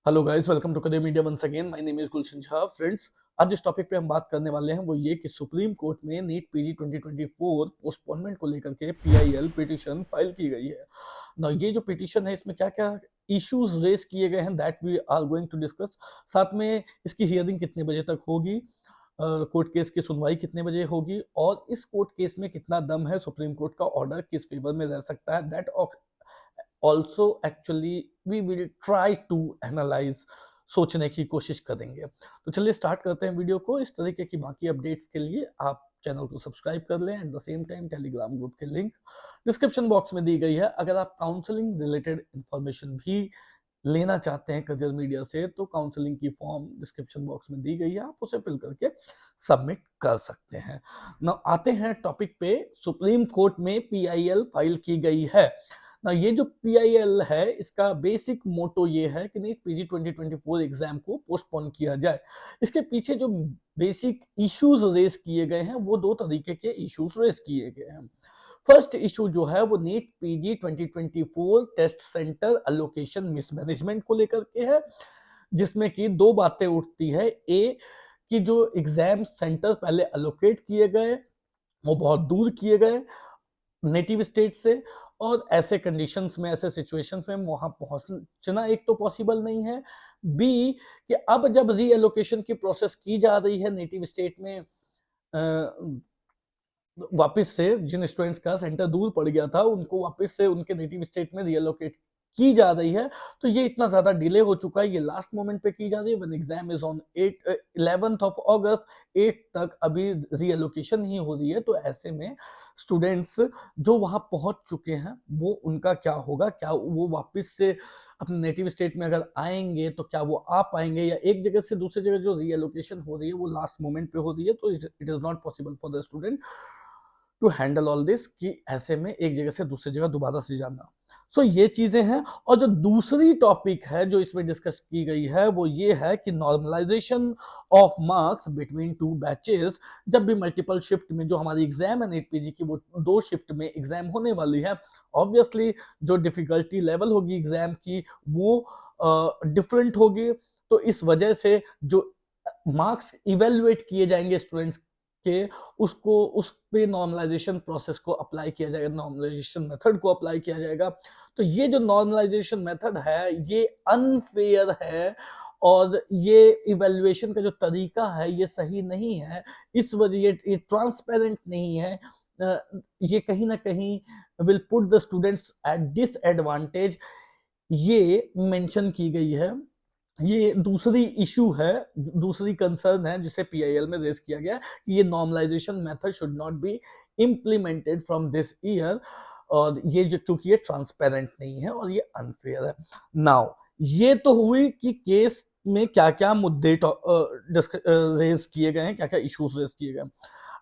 Hello guys, welcome to कदे media once again. My name is Gulshan Jha. Friends, आज जिस topic पे हम बात करने वाले हैं वो ये कि सुप्रीम कोर्ट में नीट पीजी 2024 पोस्टपोनमेंट को लेकर के पीआईएल पिटीशन फाइल की गई है ना। ये जो पिटीशन है इसमें क्या क्या इश्यूज रेज किए गए हैं that we are going to discuss. साथ में इसकी हियरिंग कितने बजे तक होगी, कोर्ट केस की सुनवाई कितने बजे होगी और इस कोर्ट केस में कितना दम है, सुप्रीम कोर्ट का ऑर्डर किस फेवर में रह सकता है, that also actually we will try to analyse, सोचने की कोशिश करेंगे। तो चलिए स्टार्ट करते हैं वीडियो को। इस तरीके की बाकी अपडेट्स के लिए आप चैनल को सब्सक्राइब कर लें। At the same time Telegram group की लिंक डिस्क्रिप्शन बॉक्स में दी गई है। अगर आप काउंसलिंग रिलेटेड इंफॉर्मेशन भी लेना चाहते हैं करियर मीडिया से तो काउंसलिंग की फॉर्म डिस्क्रिप्शन बॉक्स में दी गई है, आप उसे फिल करके सबमिट कर सकते हैं ना। आते हैं टॉपिक पे। सुप्रीम कोर्ट में पीआईएल फाइल की गई है ना। ये जो पीआईएल है इसका बेसिक मोटो ये है कि नीट पीजी 2024 एग्जाम को पोस्टपोन किया जाए। इसके पीछे जो बेसिक इश्यूज रेज किए गए हैं वो दो तरीके के इश्यूज रेज किए गए हैं। फर्स्ट इशू जो है वो NEET PG 2024 test centre allocation mismanagement को लेकर के है, जिसमें कि दो बातें उठती है। ए कि जो एग्जाम सेंटर पहले अलोकेट किए गए वो बहुत दूर किए गए नेटिव स्टेट से, और ऐसे कंडीशंस में, ऐसे सिचुएशंस में वहां पहुंचना एक तो पॉसिबल नहीं है। बी कि अब जब रीएलोकेशन की प्रोसेस की जा रही है नेटिव स्टेट में, वापस से जिन स्टूडेंट्स का सेंटर दूर पड़ गया था उनको वापस से उनके नेटिव स्टेट में रीएलोकेट की जा रही है, तो ये इतना ज्यादा डिले हो चुका है। ये लास्ट मोमेंट पे की जा रही है when exam is on 11th of अगस्त। 8 तक अभी रीएलोकेशन ही हो रही है। तो ऐसे में स्टूडेंट्स जो वहां पहुंच चुके हैं वो उनका क्या होगा, क्या वो वापस से अपने नेटिव स्टेट में अगर आएंगे तो क्या वो आ पाएंगे, या एक जगह से दूसरी जगह जो रीएलोकेशन हो रही है वो लास्ट मोमेंट पे हो रही है, तो it is not possible for the student to handle all this कि ऐसे में एक जगह से दूसरी जगह दोबारा से जाना। सो ये चीजें हैं। और जो दूसरी टॉपिक है जो इसमें डिस्कस की गई है वो ये है कि normalization of marks between two batches. जब भी मल्टीपल शिफ्ट में जो हमारी एग्जाम है नीट पीजी की वो दो शिफ्ट में एग्जाम होने वाली है, ऑब्वियसली जो डिफिकल्टी लेवल होगी एग्जाम की वो डिफरेंट होगी। तो इस वजह से जो मार्क्स इवेल्युएट किए जाएंगे स्टूडेंट्स के, उसको उस पे नॉर्मलाइजेशन प्रोसेस को अप्लाई किया जाएगा, नॉर्मलाइजेशन मेथड को अप्लाई किया जाएगा। तो ये जो नॉर्मलाइजेशन मेथड है ये अनफेयर है और ये इवेल्युएशन का जो तरीका है ये सही नहीं है। इस वजह ये ट्रांसपेरेंट नहीं है। ये कहीं ना कहीं will put the students at disadvantage, ये मेंशन की गई है। ये दूसरी इशू है, दूसरी कंसर्न है जिसे पीआईएल में रेज किया गया कि ये normalization method should not be implemented from this year, और ये जो क्योंकि ये ट्रांसपेरेंट नहीं है और ये अनफेयर है। नाउ ये तो हुई कि केस में क्या क्या मुद्दे रेज किए गए हैं, क्या क्या इश्यूज रेज किए गए हैं।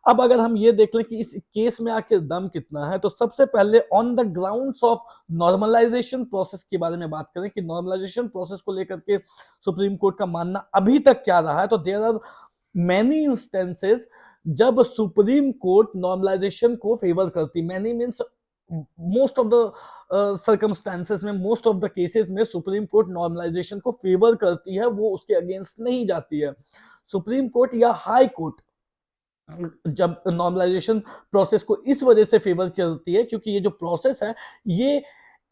अब अगर हम ये देख लें कि इस केस में आखिर दम कितना है, तो सबसे पहले on the grounds of normalization process के बारे में बात करें कि नॉर्मलाइजेशन प्रोसेस को लेकर के सुप्रीम कोर्ट का मानना अभी तक क्या रहा है। तो देयर आर मैनी इंस्टेंसेस जब सुप्रीम कोर्ट नॉर्मलाइजेशन को फेवर करती, many means most of the circumstances में, मोस्ट ऑफ द केसेस में सुप्रीम कोर्ट नॉर्मलाइजेशन को फेवर करती है, वो उसके अगेंस्ट नहीं जाती है। सुप्रीम कोर्ट या हाई कोर्ट जब नॉर्मलाइजेशन प्रोसेस को इस वजह से फेवर करती है क्योंकि ये जो प्रोसेस है ये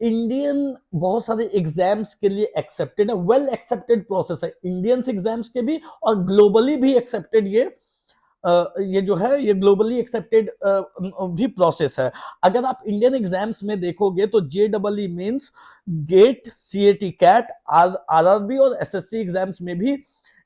इंडियन बहुत सारे एग्जाम्स के लिए एक्सेप्टेड है, वेल एक्सेप्टेड प्रोसेस है इंडियन एग्जाम्स के भी और ग्लोबली भी एक्सेप्टेड। ये जो है ये ग्लोबली एक्सेप्टेड भी प्रोसेस है। अगर आप इंडियन एग्जाम्स में देखोगे तो JEE means gate, CAT cat, RRB और SSC एग्जाम्स में भी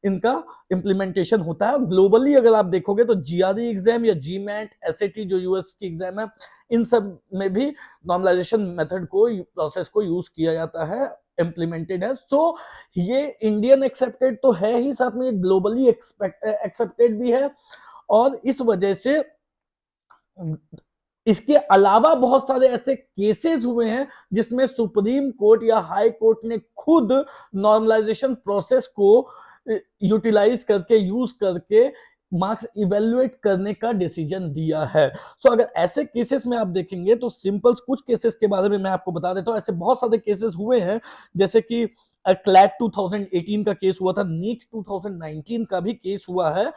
इनका इंप्लीमेंटेशन होता है। ग्लोबली अगर आप देखोगे तो GRE एग्जाम या GMAT, SAT जो यूएस की एग्जाम है, इन सब में भी नॉर्मलाइजेशन मेथड को, प्रोसेस को यूज किया जाता है, इंप्लीमेंटेड है। सो ये इंडियन एक्सेप्टेड तो है ही, साथ में ये ग्लोबली एक्सेप्टेड भी है। और इस वजह से इसके अलावा बहुत सारे ऐसे केसेस हुए हैं जिसमें सुप्रीम कोर्ट या हाई कोर्ट ने खुद नॉर्मलाइजेशन प्रोसेस को यूटिलाइज करके, यूज करके मार्क्स इवेल्युएट करने का डिसीजन दिया है। सो अगर ऐसे केसेस में आप देखेंगे तो सिंपल कुछ केसेस के बारे में मैं आपको बता देता हूं। ऐसे बहुत सारे केसेस हुए हैं, जैसे कि क्लैट 2018 का केस हुआ था, नीट 2019 का भी केस हुआ है,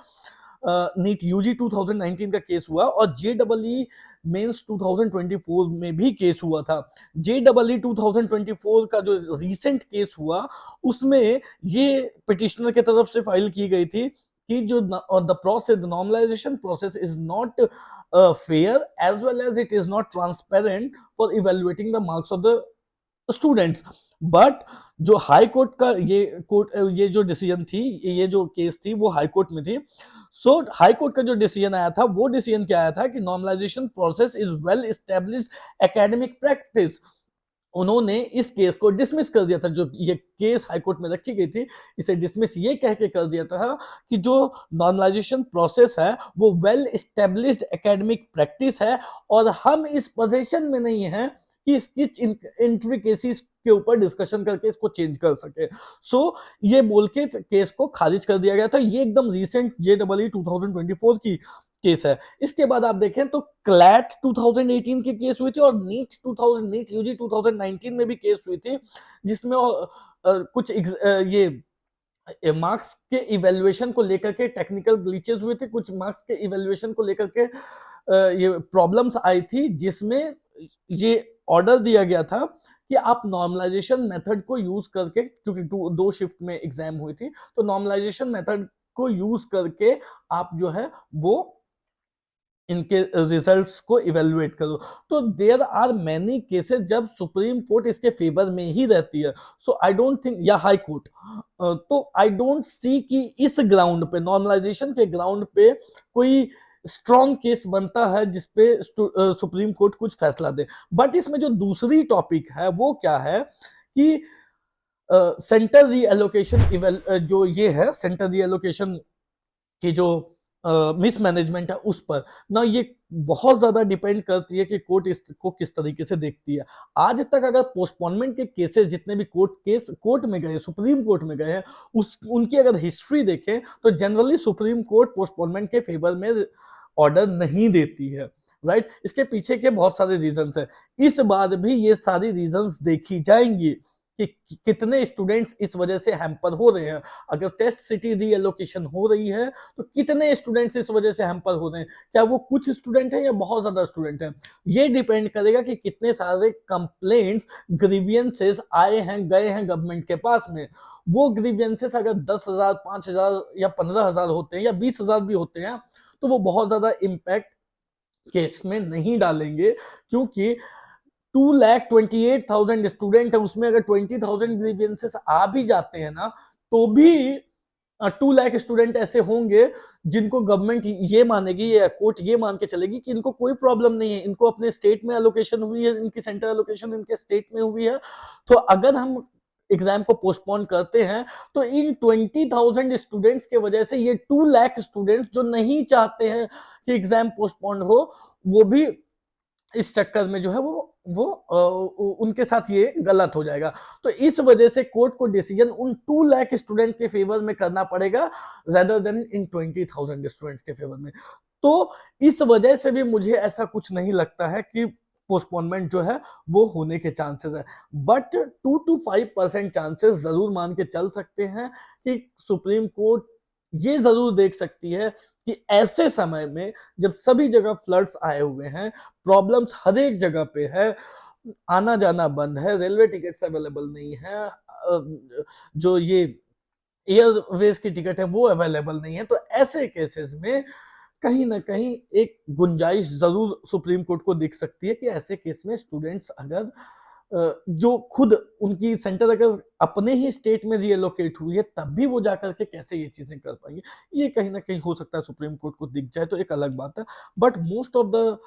नीट यूजी 2019 का केस हुआ, और जेडबलई मेंस 2024 में भी केस हुआ था। जेडबलई 2024 का जो रीसेंट केस हुआ उसमें ये पिटिशनर की तरफ से फाइल की गई थी कि जो the process, the normalization process is not fair as well as it is not transparent for evaluating the marks of the students. But जो हाई कोर्ट का ये जो डिसीजन थी, ये जो केस थी वो हाई कोर्ट में थी। सो हाई कोर्ट का जो डिसीजन आया था, वो डिसीजन क्या आया था कि normalization process is well established academic practice. उन्होंने इस केस को डिसमिस कर दिया था, जो ये केस हाई कोर्ट में रखी गई थी, इसे डिसमिस ये कह के कर दिया था कि जो नॉर्मलाइजेशन प्रोसेस है वो वेल एस्टेब्लिश्ड एकेडमिक प्रैक्टिस है, और हम इस पोजीशन में नहीं है कि इसकी इंट्रिकेसीज के ऊपर डिस्कशन करके इसको चेंज कर सके। सो ये बोल के केस को खारिज कर दिया गया था। ये एकदम रिसेंट जेडबलई 2024 की केस है। इसके बाद आप देखें तो क्लैट 2018 की केस हुई थी, और नीट यूजी 2019 में भी केस हुई थी, जिसमें कुछ ये मार्क्स के इवेल्युएशन को लेकर के टेक्निकल ग्लिचेस हुए थे, कुछ मार्क्स के इवेल्युएशन को लेकर के ये प्रॉब्लम्स आई थी, जिसमें ये ऑर्डर दिया गया था कि आप नॉर्मलाइजेशन मेथड को यूज करके, क्योंकि दो शिफ्ट में एग्जाम हुई थी, तो नॉर्मलाइजेशन मेथड को यूज करके आप जो है वो इनके रिजल्ट्स को इवेल्युएट करो। तो देयर आर मैनी केसेस जब सुप्रीम कोर्ट इसके फेवर में ही रहती है। सो आई डोंट थिंक, या हाई कोर्ट, तो आई डोंट सी कि इस ग्राउंड पे, नॉर्मलाइजेशन के ग्राउंड पे कोई स्ट्रॉन्ग केस बनता है जिसपे सुप्रीम कोर्ट कुछ फैसला दे। बट इसमें जो दूसरी टॉपिक है वो क्या है कि सेंटर रीएलोकेशन, जो ये है सेंटर रीएलोकेशन की जो मिसमैनेजमेंट है उस पर ना, ये बहुत ज्यादा डिपेंड करती है कि कोर्ट इसको किस तरीके से देखती है। आज तक अगर पोस्टपोनमेंट के केसेस जितने भी कोर्ट में गए, सुप्रीम कोर्ट में गए हैं, उनकी अगर हिस्ट्री देखें तो जनरली सुप्रीम कोर्ट पोस्टपोनमेंट के फेवर में ऑर्डर नहीं देती है, राइट। इसके पीछे के बहुत सारे रीजंस हैं। इस बार भी ये सारी रीजंस देखी जाएंगी कि कितने स्टूडेंट्स इस वजह से हैम्पर हो रहे हैं। अगर टेस्ट सिटी रीएलोकेशन हो रही है तो कितने स्टूडेंट्स इस वजह से हैम्पर हो रहे हैं, क्या वो कुछ स्टूडेंट हैं या बहुत ज्यादा स्टूडेंट हैं। ये डिपेंड करेगा कि कितने सारे कंप्लेंट्स, ग्रीवियंसेस आए हैं गए हैं गवर्नमेंट के पास में। वो ग्रीवियंसेस अगर 10,000, 5,000 या 15,000 होते हैं या 20,000 भी होते हैं तो वो बहुत ज्यादा इम्पैक्ट केस में नहीं डालेंगे, क्योंकि 2,28,000 स्टूडेंट है, उसमें अगर 20,000 ग्रीवियंसेस आ भी जाते हैं ना, तो भी 2 लाख स्टूडेंट ऐसे होंगे जिनको गवर्नमेंट ये मानेगी, ये कोर्ट ये मान के चलेगी कि इनको कोई प्रॉब्लम नहीं है, इनको अपने स्टेट में एलोकेशन हुई है, इनकी सेंटर एलोकेशन इनके स्टेट में हुई है। तो अगर हम एग्जाम को पोस्टपोन करते हैं तो इन 20,000 स्टूडेंट्स के वजह से ये 2 लाख स्टूडेंट्स जो नहीं चाहते हैं कि एग्जाम पोस्टपोन हो, वो भी इस चक्कर में जो है वो उनके साथ ये गलत हो जाएगा। तो इस वजह से कोर्ट को डिसीजन उन 2 लाख स्टूडेंट के फेवर में करना पड़ेगा रेदर देन इन 20,000 स्टूडेंट्स के फेवर में। तो इस वजह से भी मुझे ऐसा कुछ नहीं लगता है कि पोस्टपोनमेंट जो है वो होने के चांसेस है। बट 2 to 5% चांसेस जरूर मान के चल सकते हैं कि सुप्रीम कोर्ट ये जरूर देख सकती है कि ऐसे समय में जब सभी जगह फ्लड्स आए हुए हैं, प्रॉब्लम्स हर एक जगह पे है, आना जाना बंद है, रेलवे टिकट्स अवेलेबल नहीं है, जो ये एयरवेज की टिकट है वो अवेलेबल नहीं है, तो ऐसे केसेस में कहीं ना कहीं एक गुंजाइश जरूर सुप्रीम कोर्ट को दिख सकती है कि ऐसे केस में स्टूडेंट्स अगर जो खुद उनकी सेंटर अगर अपने ही स्टेट में रीएलोकेट हुई है तब भी वो जाकर के कैसे ये चीजें कर पाएंगे, ये कहीं ना कहीं हो सकता है सुप्रीम कोर्ट को दिख जाए तो एक अलग बात है। But most of the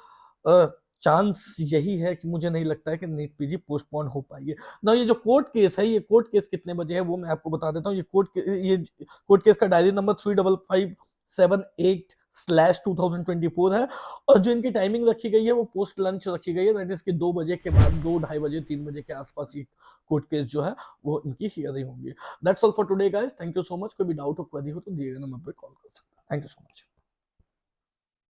chance यही है कि मुझे नहीं लगता है कि नीट पीजी पोस्टपोन हो पाएगी ना। ये जो कोर्ट केस है, ये कोर्ट केस कितने बजे है वो मैं आपको बता देता हूँ। ये कोर्ट केस का डायरी नंबर 35578/2024 है, और जो इनकी टाइमिंग रखी गई है वो पोस्ट लंच रखी गई है, दैट इज कि 2 बजे के बाद, 2, ढाई बजे, 3 बजे के आसपास ये कोर्ट केस जो है वो इनकी हियरिंग होंगी। That's all for today guys, thank you so much. कोई भी डाउट हो, क्वेरी हो तो दिए गए नंबर पर कॉल कर सकते हैं। Thank you so much.